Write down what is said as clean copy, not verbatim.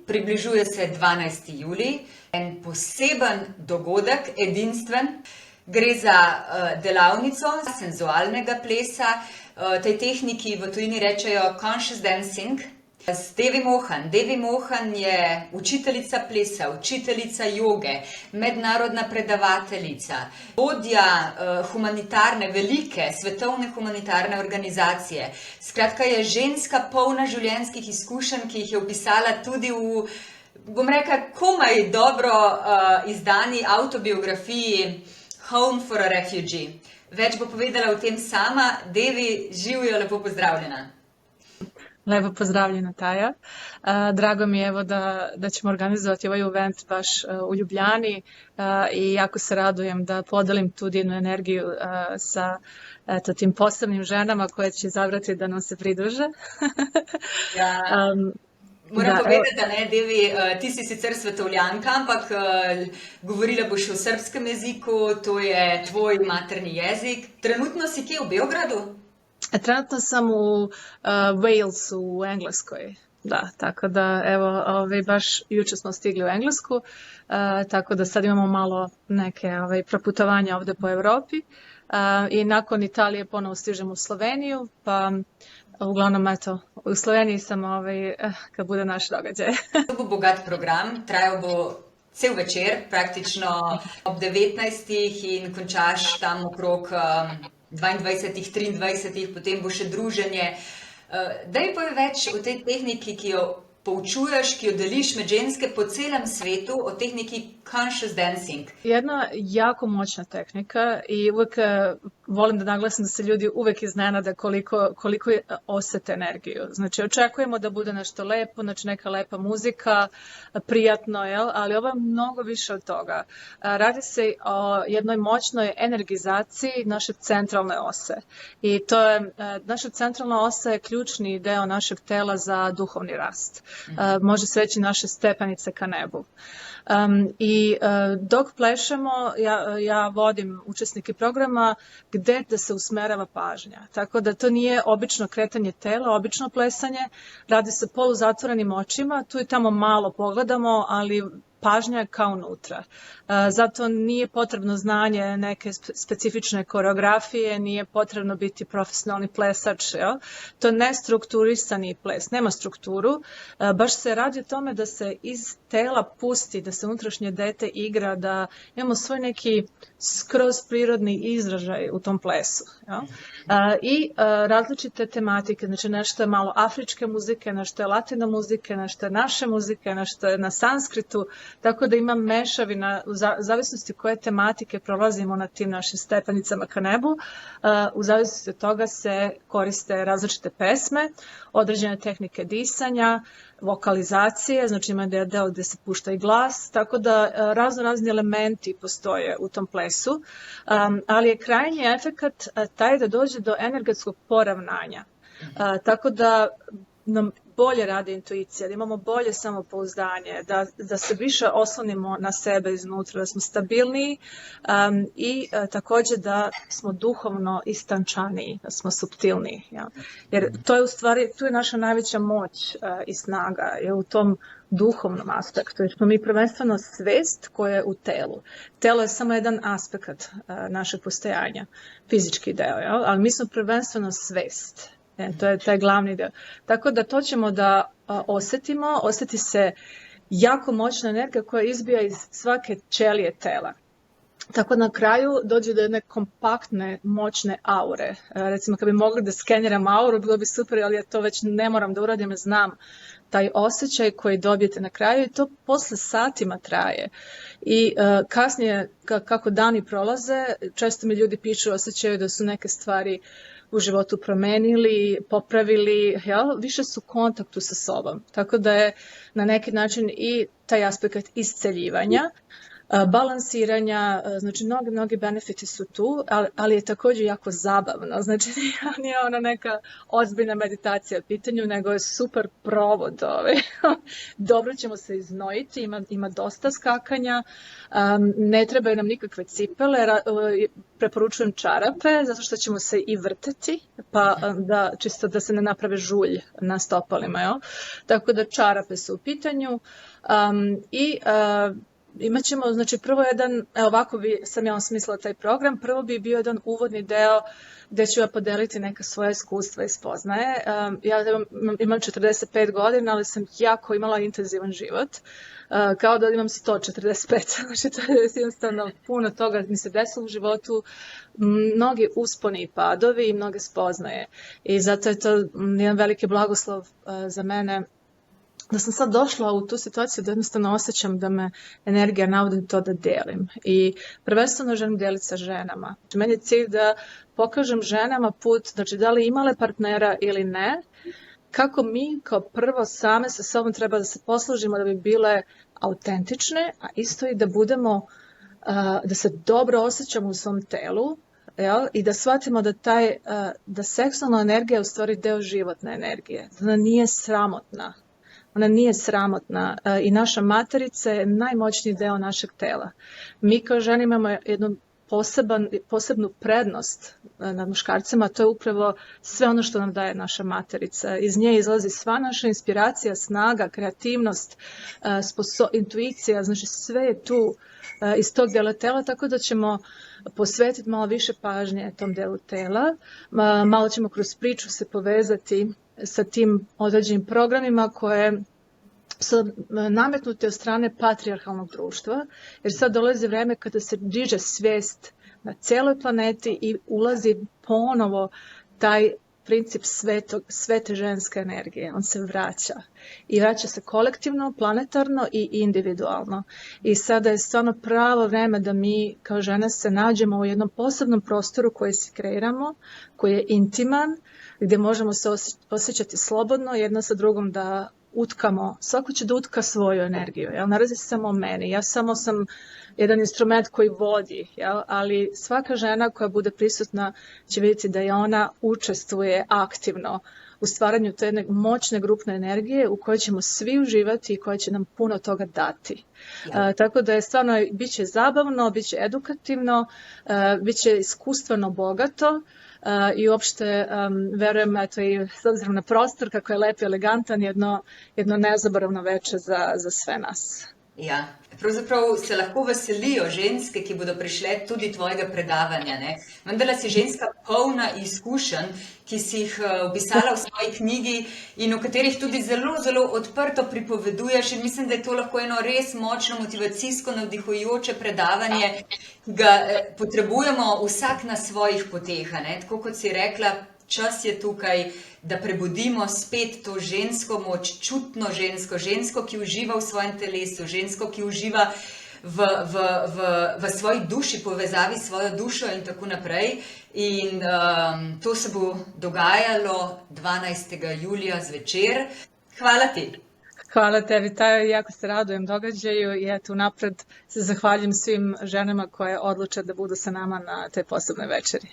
približuje se 12. julij, en poseben dogodek, edinstven. Gre za delavnico senzualnega plesa, tej tehniki v tujini rečejo conscious dancing. S Devi Mohan. Devi Mohan je učiteljica plesa, učiteljica joge, mednarodna predavateljica, vodja humanitarne, velike svetovne humanitarne organizacije. Skratka, je ženska polna življenjskih izkušenj, ki jih je opisala tudi v, bom rekla, komaj dobro izdani avtobiografiji Home for a Refugee. Več bo povedala o tem sama. Devi, živijo, lepo pozdravljena. Lepo pozdravljena, Taja. Drago mi je evo da ćemo organizovati ovaj event baš u Ljubljani i jako se radujem da podelim tu divnu energiju sa tim posebnim ženama koje će izabrati da nam se pridruže. Ja. Moram povedati, da ne, Devi, ti si sicer svetovljanka, ampak govorila boš o srpskem jeziku, to je tvoj materni jezik. Trenutno si kje, v Beogradu? Trenutno sam u Walesu u Engleskoj, da, tako da evo baš jučer smo stigli u Englesku, tako da sad imamo malo neke proputovanja ovdje po Europi i nakon Italije ponovo stižemo u Sloveniju, pa uglavnom eto, u Sloveniji sam kad bude naš događaj. To bo bogat program, trajal bo cel večer, praktično ob 19. in končaš tam okrog 22, 23, potem bo še druženje. Daj mi povej več o tej tehniki, ki jo poučuješ, ki jo deliš med ženske po celem svetu, o tehniki conscious dancing. Jedna jako moćna tehnika i uvijek volim da naglasim da se ljudi uvijek iznenade koliko osjete energiju. Znači očekujemo da bude nešto lepo, znači neka lepa muzika, prijatno, jel? Ali ovo je mnogo više od toga. Radi se o jednoj moćnoj energizaciji naše centralne ose. I to je, naša centralna osa je ključni deo našeg tela za duhovni rast. Može se reći naše stepenice ka nebu. I dok plešemo, ja vodim učesnike programa gdje da se usmerava pažnja. Tako da to nije obično kretanje tela, obično plesanje, radi se poluzatvorenim očima, tu i tamo malo pogledamo, ali pažnja je kao unutra. Zato nije potrebno znanje neke specifične koreografije, nije potrebno biti profesionalni plesač. Ja? To je nestrukturisani ples, nema strukturu. Baš se radi o tome da se iz tela pusti, da se unutrašnje dete igra, da imamo svoj neki skroz prirodni izražaj u tom plesu. Ja? I različite tematike, znači nešto je malo afričke muzike, nešto je latino muzike, nešto je naše muzike, nešto je na sanskritu, tako da imam mešavina u zavisnosti koje tematike prolazimo na tim našim stepenicama ka nebu. U zavisnosti od toga se koriste različite pesme, određene tehnike disanja, vokalizacije, znači ima deo gdje se pušta i glas, tako da razni elementi postoje u tom plesu, ali je krajnji efekat taj da dođe do energetskog poravnanja. Tako da nam bolje radi intuicija, da imamo bolje samopouzdanje, da se više oslonimo na sebe iznutra, da smo stabilniji i također da smo duhovno istančaniji, da smo suptilniji. Ja? Jer to je u stvari, tu je naša najveća moć i snaga, je u tom duhovnom aspektu, jer smo mi prvenstveno svest koja je u telu. Telo je samo jedan aspekt našeg postojanja, fizički deo, ja? Ali mi smo prvenstveno svest. To je taj glavni dio. Tako da to ćemo da osjeti se jako moćna energija koja izbija iz svake ćelije tela. Tako na kraju dođe do jedne kompaktne, moćne aure. Recimo, kad bi mogli da skeniram auru, bilo bi super, ali ja to već ne moram da uradim, jer znam taj osjećaj koji dobijete na kraju i to posle satima traje. I kasnije, kako dani prolaze, često mi ljudi pišu, osjećaju da su neke stvari u životu promenili, popravili, ja, više su u kontaktu sa sobom. Tako da je na neki način i taj aspekt isceljivanja, balansiranja, znači mnogi benefiti su tu, ali je također jako zabavno, znači nije ona neka ozbiljna meditacija u pitanju, nego je super provod. Dobro ćemo se iznojiti, ima dosta skakanja, ne trebaju nam nikakve cipele, preporučujem čarape, zato što ćemo se i vrteti, pa čisto da se ne naprave žulj na stopalima, jel? Tako da čarape su u pitanju i imat ćemo, znači prvo jedan, ovako sam ja osmislila taj program, prvo bi bio jedan uvodni deo gdje ću ja podeliti neka svoja iskustva i spoznaje. Ja imam 45 godina, ali sam jako imala intenzivan život, kao da imam 145, znači to je jednostavno puno toga mi se desilo u životu, mnogi usponi i padovi i mnoge spoznaje. I zato je to jedan veliki blagoslov za mene, da sam sad došla u tu situaciju da jednostavno osjećam da me energija navodi to da delim. I prvenstveno želim deliti sa ženama. Znači, meni je cilj da pokažem ženama put, znači da li imale partnera ili ne, kako mi kao prvo same sa sobom treba da se poslužimo da bi bile autentične, a isto i da budemo, da se dobro osjećamo u svom telu, jel? I da shvatimo da seksualna energija je u stvari deo životne energije. Ona nije sramotna. Ona nije sramotna i naša materica je najmoćniji deo našeg tela. Mi kao žene imamo jednu posebnu prednost nad muškarcima, a to je upravo sve ono što nam daje naša materica. Iz nje izlazi sva naša inspiracija, snaga, kreativnost, intuicija, znači sve je tu iz tog dela tela, tako da ćemo posvetiti malo više pažnje tom delu tela. Malo ćemo kroz priču se povezati sa tim određenim programima koje su nametnute od strane patrijarhalnog društva, jer sad dolazi vreme kada se diže svijest na cijeloj planeti i ulazi ponovo taj princip svete ženske energije. On se vraća. I vraća se kolektivno, planetarno i individualno. I sada je stvarno pravo vreme da mi kao žene se nađemo u jednom posebnom prostoru koji si kreiramo, koji je intiman, gdje možemo se osjećati slobodno jedna sa drugom, da utkamo, svako će da utka svoju energiju, jel? Ne radi se samo o meni, ja samo sam jedan instrument koji vodi, jel? Ali svaka žena koja bude prisutna će vidjeti da je ona učestvuje aktivno u stvaranju te jedne moćne grupne energije u kojoj ćemo svi uživati i koja će nam puno toga dati. Tako da je stvarno, bit će zabavno, bit će edukativno, bit će iskustveno bogato. I uopšte verujem, eto, i s obzirom na prostor, kako je lep i elegantan, jedno nezaboravno veče za sve nas. Ja, pravzaprav se lahko veselijo ženske, ki bodo prišle tudi tvojega predavanja. Ne? Vendar si ženska polna izkušenj, ki si jih opisala v svoji knjigi in o katerih tudi zelo, zelo odprto pripoveduješ. In mislim, da je to lahko eno res močno, motivacijsko, navdihujoče predavanje, ki ga potrebujemo vsak na svojih poteh. Ne? Tako kot si rekla, čas je tukaj, da prebudimo spet to žensko moč, čutno žensko, ki uživa v svojem telesu, žensko, ki uživa v svoji duši, povezavi s svojo dušo in tako naprej. In to se bo dogajalo 12. julija zvečer. Hvala ti. Hvala tebi, jako se radujem događaju i eto napred se zahvaljujem svim ženama koje odluče da budu sa nama na te posebnoj večeri.